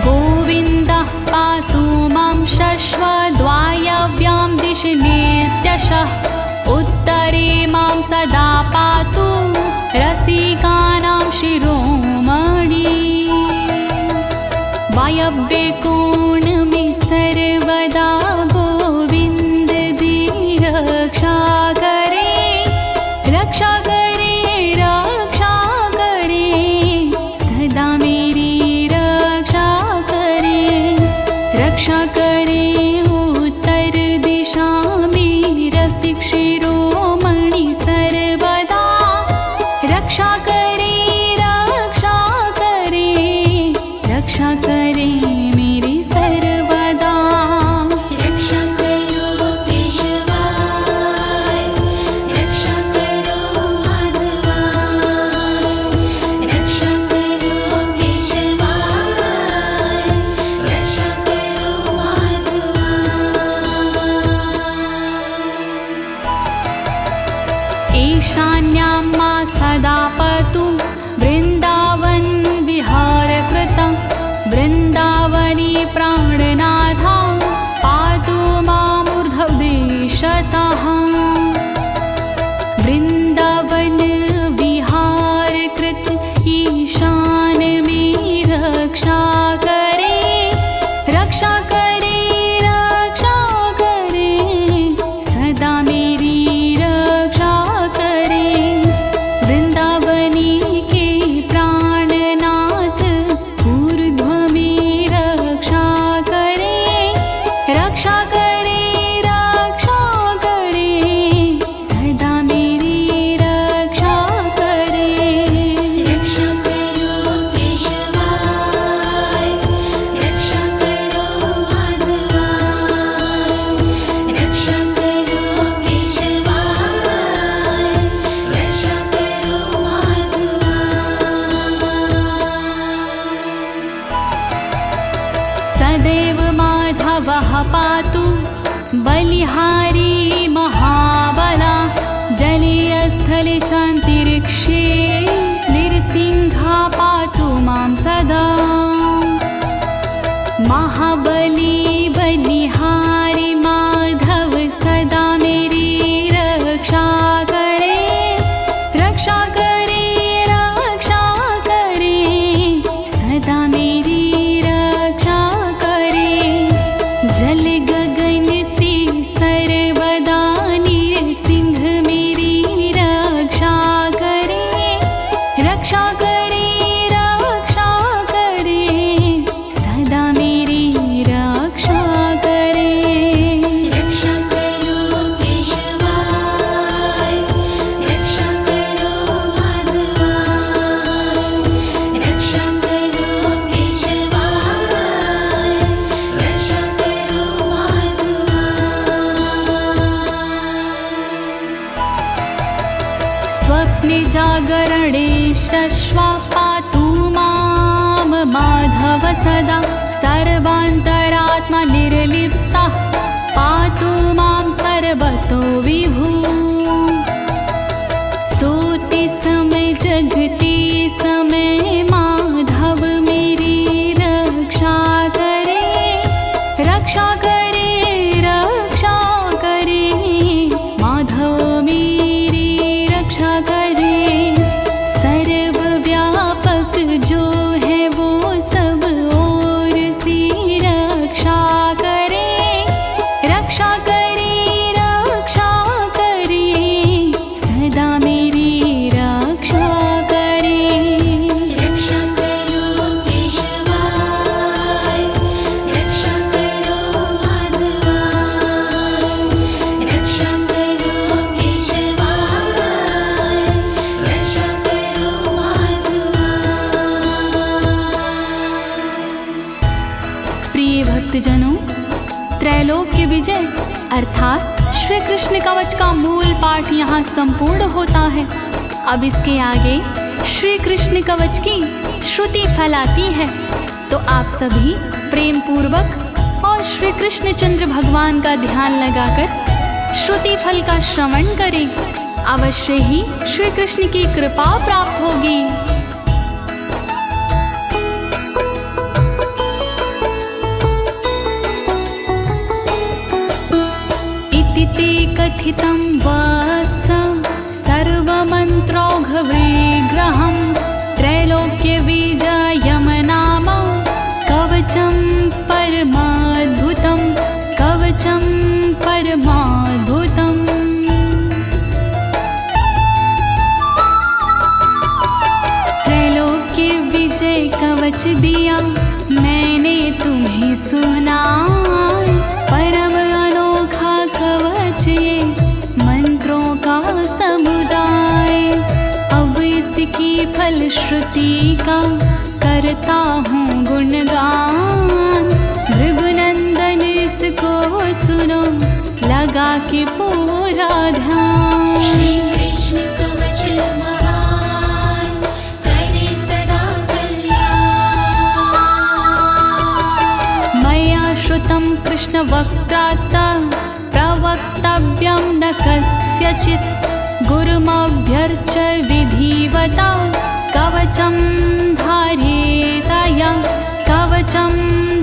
S1: गोविन्दः पातु मां शश्वद्वायव्यां दिशि नित्यशः उत्तरे मां सदा पातु रसिकानां शिरोमणि वायव्ये कोण में सर्वदा गोविन्द जी रक्षा करे रक्षा करे रक्षा करे सदा मेरी रक्षा करे रक्षा करे उत्तर दिशा में रसिक शिरोमणि सर्वदा रक्षा करे रक्षा करे रक्षा करे मेरी सर्वदा
S2: रक्षा करो केशवाय रक्षा करो माधवाय रक्षा करो केशवाय रक्षा करो माधवाय
S1: ईशान्यां मा सदा पतु वृन्दावन विहारकृतं वृन्दावनी प्राणनाथा पातु मामूर्ध्वदेशतः वृन्दावन विहारकृत ईशान में रक्षा करे रक्षा करे रक्षा करे सदा मेरी रक्षा करे वृंदावनी के प्राणनाथ ऊर्ध्व में रक्षा करे रक्षा करे रक्षा करे सदा मेरी रक्षा करे
S2: रक्षा करो केशवाय रक्षा करो माधवाय रक्षा करो केशवाय रक्षा करो माधवाय
S1: सदैव माधवः पातु बलिहारी महाबला जले स्थले चान्तरिक्षे नृसिंहा पातु मां सदा महाबली बलिहारी माधव सदा मेरी रक्षा करे रक्षा करे रक्षा करे सदा मेरी रक्षा करे जल गगन से सर्वदा नृसिंह मेरी रक्षा करे रक्षा करे रक्षा करे सदा मेरी रक्षा करे स्वप्ने जागरणे शश्वा पातु मां माधव सदा सर्वान्तरात्मा निर्लिप्ता पातु मां सर्वतो विभु सोते समय जगते समय माधव मेरी रक्षा करे रक्षा करे रक्षा करे माधव मेरी रक्षा करे सर्वव्यापक जो है वो सब ओर से रक्षा करे रक्षा करे रक्षा करे सदा मेरी रक्षा करे
S2: रक्षा करो केशवाय रक्षा करो माधवाय रक्षा करो केशवाय रक्षा करो माधवाय।
S1: प्रिय भक्तजनों, त्रैलोक्य विजय अर्थात श्री कृष्ण कवच का मूल पाठ यहाँ संपूर्ण होता है। अब इसके आगे श्री कृष्ण कवच की श्रुति फैलाती है, तो आप सभी प्रेम पूर्वक और श्री कृष्ण चंद्र भगवान का ध्यान लगाकर श्रुति फल का श्रवण करें। अवश्य ही श्री कृष्ण की कृपा प्राप्त होगी। इति ते कथितं वत्स सर्वमन्त्रौघविग्रहं त्रैलोक्यविजयं नाम कवचं परमाद्भुतं कवचं परमाद्भुतम्। त्रैलोक्य विजय कवच दिया मैंने तुम्हें सुना, परम अनोखा कवच ये मंत्रों का समुदाय। अब इसकी फलश्रुति का करता हूँ गुणगान, भृगुनंदन इसको सुनो लगा के पूरा ध्यान।
S2: श्री कृष्ण कवच महान करे सदा कल्याण।
S1: मया श्रुतं कृष्ण वक्त्रात् प्रवक्तव्यं न कस्यचित्, गुरुमभ्यर्च्य विधिवता कवचं धारयेताया कवचं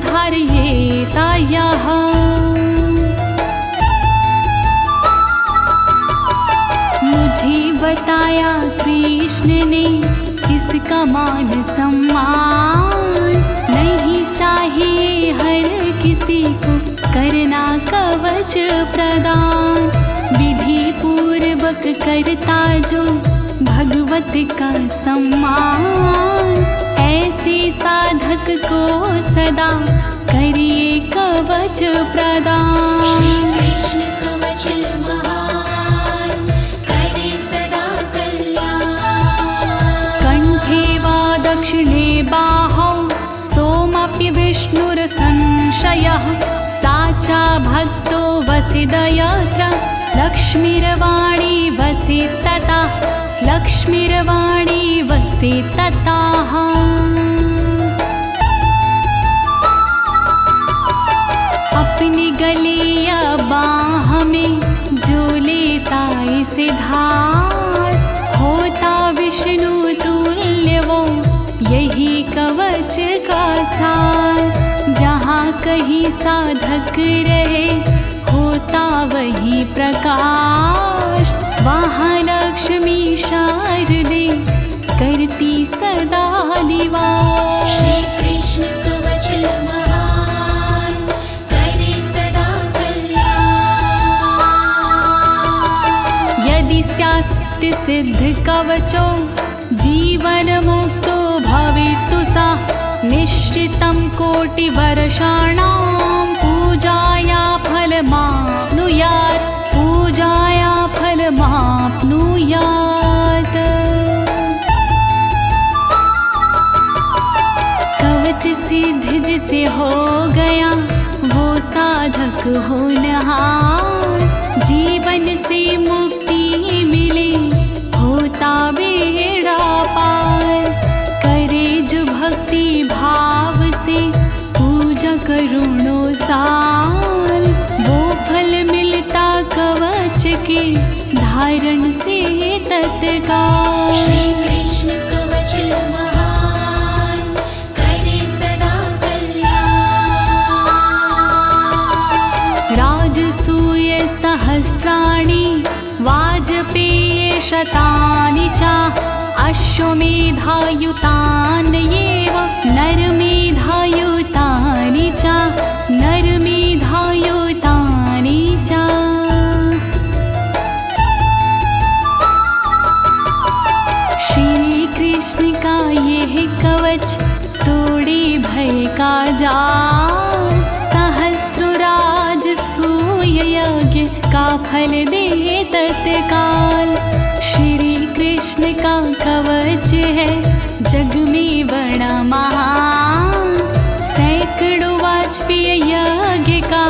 S1: धारयेतायाः। मुझे बताया कृष्ण ने इसका मान सम्मान, नहीं चाहिए हर किसी को करना कवच प्रदान। विधि पूर्वक करता जो भगवत का सम्मान, ऐसे साधक को सदा करिए कवच प्रदान।
S2: श्री कृष्ण कवच महान करे सदा कल्याण।
S1: कंठे वा दक्षिणे बाहौ सोमपि विष्णुरसंशयः, साचा भक्तो वसिदयत्र लक्ष्मीर्वाणी वसि तथा लक्ष्मीर्वाणी वसि तताः। अपनी गले या बाह में जो लेता इसे धार, होता विष्णु तुल्य वो यही कवच का सार। जहाँ कहीं साधक रहे होता वही प्रकाश, वहाँ लक्ष्मी शारदे करती सदा निवास।
S2: श्री कृष्ण कवच महान करे सदा कल्याण।
S1: यदि स्यास्ति सिद्ध कवचो जीवन मुक्तो भवितु सा, निश्चितं कोटिवर्षाणां पूजाया फलमाप्नुयात् पूजाया फलमाप्नुयात्। कवच सिद्ध जिसे हो गया वो साधक होनहार, जीवन से मुक्ति मिले होता तत्काल।
S2: श्री कृष्ण कवच महान करे सदा कल्याण।
S1: राजसूय सहस्राणि वाजपेय शतानि च अश्वमेधायुतान्येव नरमेधायुतानि च नरमेधायुतानि च। श्री कृष्ण का यह कवच तोड़े भय का जाल, सहस्त्रराज सूय यज्ञ का फल दे तत्काल। श्री कृष्ण का कवच है जग में बड़ा महान, सैकड़ों वाजपेय यज्ञ का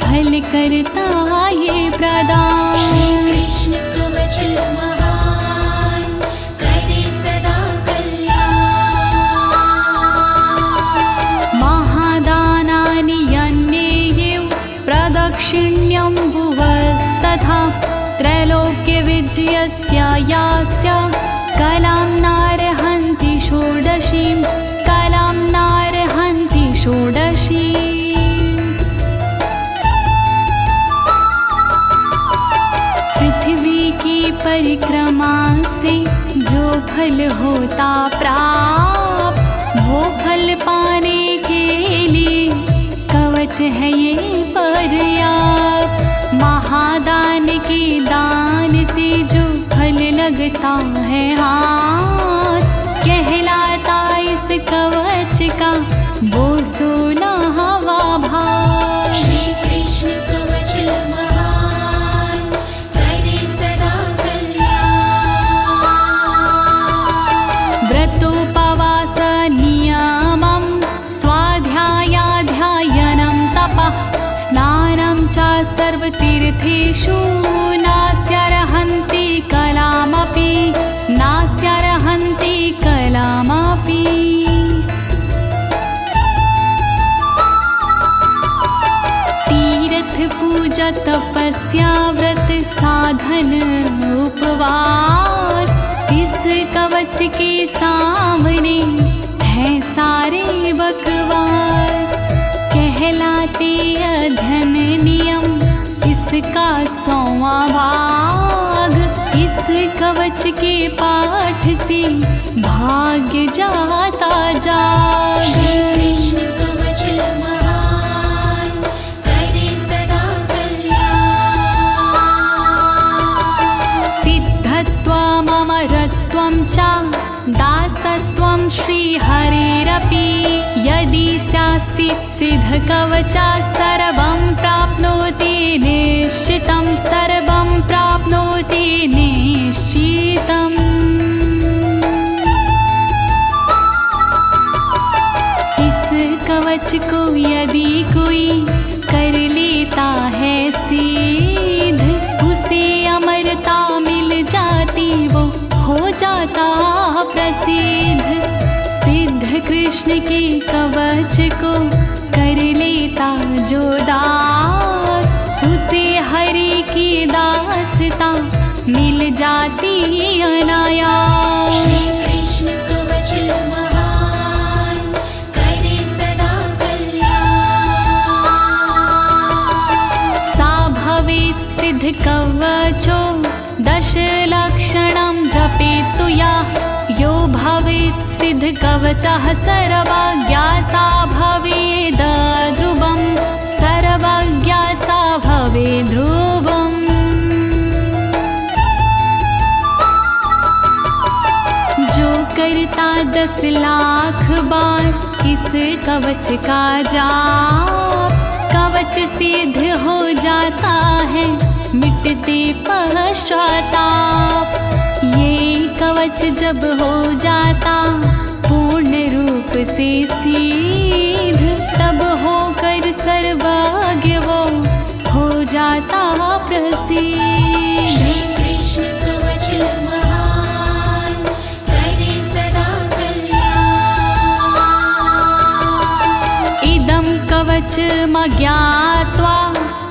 S1: फल करता ये प्रदान।
S2: श्री कृष्ण कवच महान करे सदा कल्याण।
S1: महादानानि यन्नेयेव प्रदक्षिण्यं भुवस्तथा, त्रैलोक्यविजयस्य यास्य कलां नारहन्ति षोडशीं, कलां नारहन्ति षोडशीम्। पृथ्वी की परिक्रमा से जो फल होता प्राप्त, वो फल पाने के लिए कवच है ये पर्याप्त। महादान के दान से जो फल लगता है हाथ, कहलाता इस कवच का वो 16वां भाग।
S2: श्री कृष्ण कवच महान करे सदा कल्याण।
S1: व्रतोपवास नियमं स्वाध्यायाध्ययनं तपः, स्नानं च सर्वतीर्थेषु नास्यर्हन्ति कलामपि, नास्यर्हन्ति कलामपि। तीर्थ पूजा तपस्या व्रत साधन उपवास, इस कवच के सामने है सारे बकवास। कहलाते अध्ययन नियम इसका 100वां भाग, इस कवच के पाठ से भाग्य जाता जाग।
S2: श्री कृष्ण कवच महान करे सदा कल्याण।
S1: सिद्धत्वम् अमरत्वं च दासत्वं श्रीहरेरपि, यदि स्यात्सित् सिद्धकवचा सर्वं प्राप्नोति निश्चितं, सर्वं प्राप्नोति निश्चितम्। इस कवच को यदि कोई कर लेता है सिद्ध, उसे अमरता मिल जाती, वो हो जाता प्रसिद्ध। सिद्ध कृष्ण के कवच को कर लेता जो दास, उसे हरि की दासता मिल जाती अनायास।
S2: श्री कृष्ण कवच महान करे सदा कल्याण।
S1: सा भवेत् सिद्ध कवचो दशलक्षणं जपेतु या, यो भवेत् सिद्ध कवचः सर्वज्ञा सा भवेद् ध्रुवं, सर्वज्ञा सा भवेद् ध्रुवम्। जो करता 10 लाख बार इस कवच का जाप, कवच सिद्ध हो जाता है मिटते पश्चाताप। ये कवच जब हो जाता पूर्ण रूप से सिद्ध, तब होकर सर्वज्ञ वो हो जाता प्रसिद्ध।
S2: श्री कृष्ण कवच महान करे सदा कल्याण।
S1: इदं कवचमज्ञात्वा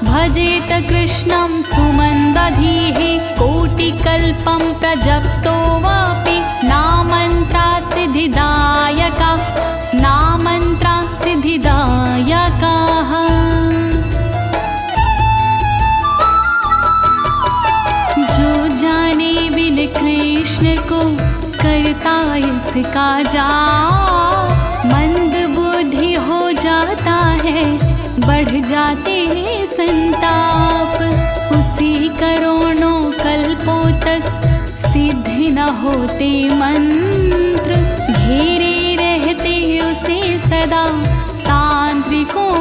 S1: भजेत कृष्णं सुमन्दधीः, कोटिक कल्पं प्रजप्तो वापि नामन्त्रा सिद्धिदायका नामन्त्रा सिद्धिदायकाः। जो जाने बिन कृष्ण को करता इसका जाप, मंद बुद्धि हो जाता है, बढ़ जाते संताप। उसी करोड़ों कल्पों तक सिद्ध न होते मंत्र, घेरे रहते उसे सदा तांत्रिकों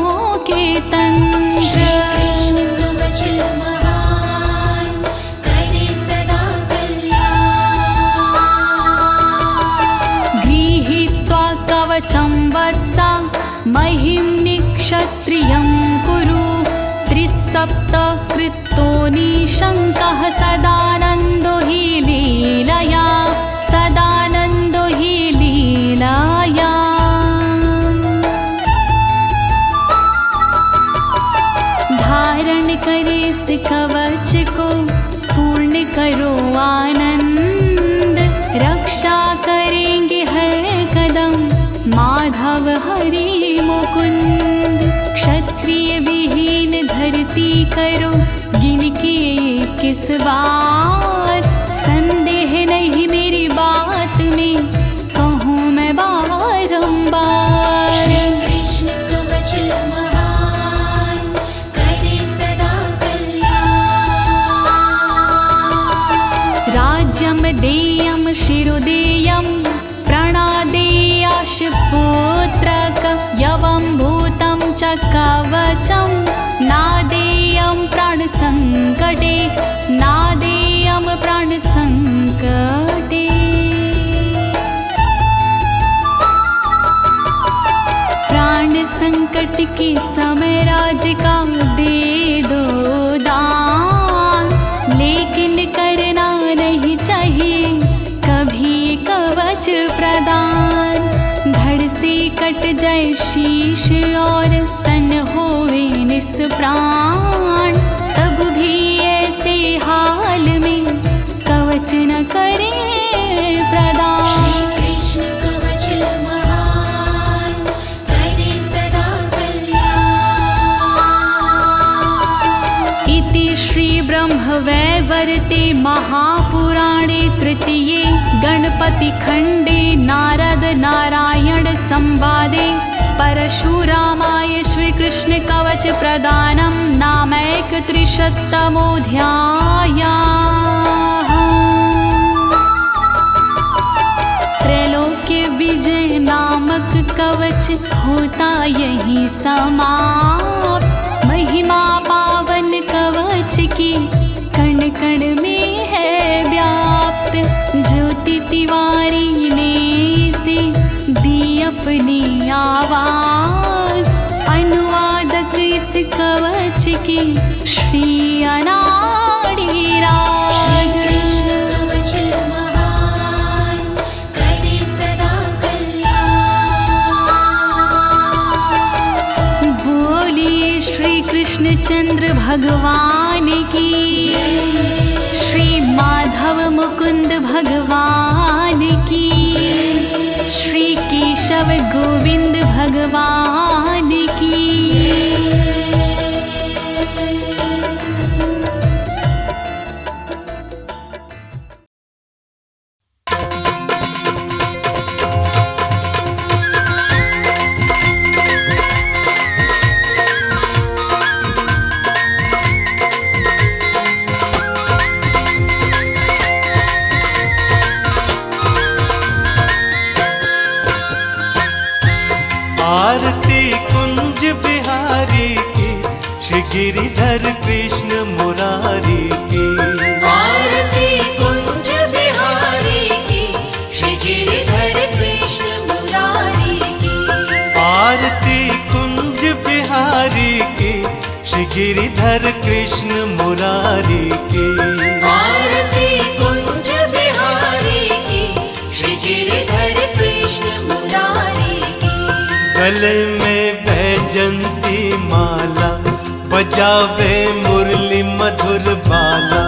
S1: के तंत्र।
S2: कृष्ण कवच महान करे सदा कल्याण।
S1: गृहीत्वा कवचं वत्सा महिं निक्षत्रियं कुरु। त्रिसप्तकृतो निशङ्कः सदानन्दो हि लीलया सदानन्दो हि लीलया। धारण करे इस कवच को पूर्ण करो आनंद, रक्षा करेंगे हर कदम माधव हरि मुकुंद। क्षत्रिय विहीन धरती करो गिनके 21 बार, संदेह नहीं मेरी बात में कहूँ मैं बारंबार।
S2: श्री कृष्ण कवच महान करे सदा कल्याण।
S1: राज्यं देयं शिरोदेयं प्रणादेयाश पुत्रक। यवं भूतं च कवचं नादेयं प्राणसंकटे नादेयं प्राणसंकटे। प्राण संकट के समय राज का दे दो दान, लेकिन करना नहीं चाहिए कभी कवच प्रदान। धड़ से कट जाए शीश और तन होए निष्प्राण, तब भी ऐसे हाल में कवच न करे प्रदान।
S2: श्री कृष्ण कवच महान करे सदा कल्याण।
S1: इति श्री ब्रह्मवैवर्ते महापुराणे तृतीये गणपति खंडे नारद नारायण संवादे परशुरामाय श्रीकृष्ण कवच प्रदानं नामैकत्रिशतमोऽध्यायः। त्रैलोक्य विजय नामक कवच होता यही समाप्त। महिमा पावन कवच की कण कण में है व्याप्त। ज्योति तिवारी ने से दी अपनी आवाज, अनुवादक इस कवच की श्री अनाड़ी राज।
S2: कृष्ण कवच महान करे सदा कल्याण।
S1: बोलिए श्री कृष्ण चंद्र भगवान की, श्री माधव मुकुंद भगवान की, श्री केशव गोविंद भगवान की।
S3: आरती कुंज बिहारी की, श्री गिरिधर कृष्ण मुरारी की।
S2: आरती कुंज बिहारी की, श्री गिरिधर कृष्ण मुरारी की।
S3: आरती कुंज बिहारी की, श्री गिरिधर कृष्ण मुरारी की।
S2: आरती कुंज बिहारी की, श्री गिरिधर कृष्ण मुरारी की।
S3: गले में बैजंती माला, बजावे मुरली मधुर बाला,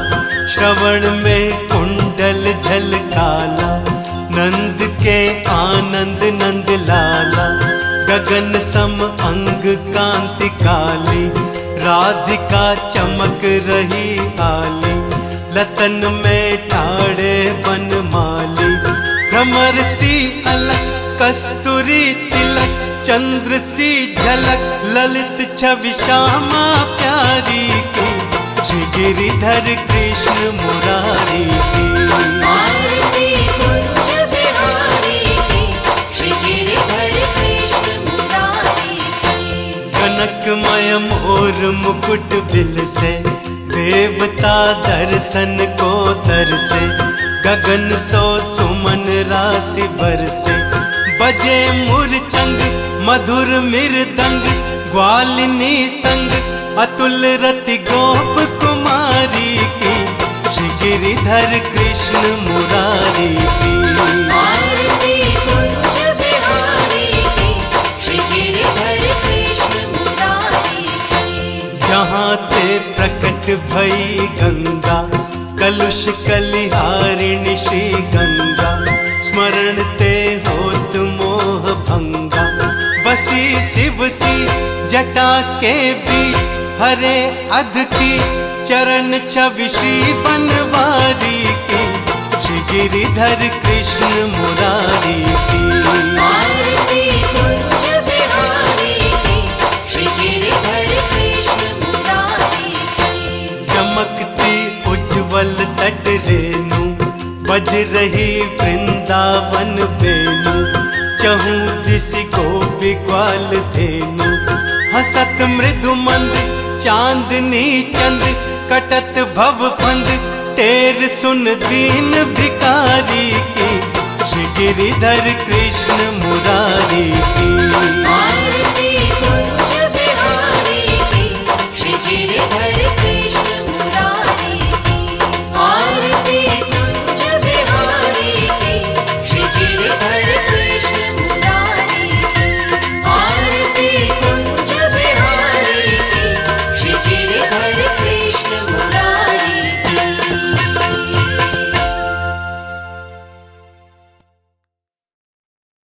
S3: श्रवण में कुंडल झलकाला, नंद के आनंद नंद लाला। गगन सम अंग कांति काली, राधिका चमक रही आली। लतन में ठाड़े बनमाली, भ्रमर सी अलग कस्तूरी तिलक। चंद्र सी झलक ललित छवि श्यामा प्यारी की, श्री गिरिधर कृष्ण मुरारी की।
S2: आरती कुंज बिहारी की, श्री गिरिधर कृष्ण मुरारी की।
S3: कनकमय मोर मुकुट बिल से, देवता दर्शन को तरसे। गगन सो सुमन राशि बरसे, बजे मूर्छंग मधुर मृदंग। ग्वालिनी संग अतुल रति गोप कुमारी की, श्री गिरिधर कृष्ण मुरारी की।
S2: आरती कुंज बिहारी की, श्री गिरिधर कृष्ण मुरारी की।
S3: जहाँ ते प्रकट भई गंगा, कलुष कलिहारिणी श्री गंगा। स्मरण ते होत मोह भंगा, बसी शिव सी जटा के बीच। हरे अध की चरण छवि श्री बनवारी की, श्री गिरिधर कृष्ण मुरारी की।
S2: आरती कुंज बिहारी की, श्री गिरिधर कृष्ण मुरारी की।
S3: चमकती उज्ज्वल तट रेणु, बज रही वृंदावन बेनु। चहु दिशि गोपी ग्वाल धेनु, हसत मृदु मंद चांदनी चंद। कटत भव फंद तेर सुन दीन भिकारी की, श्री गिरिधर कृष्ण मुरारी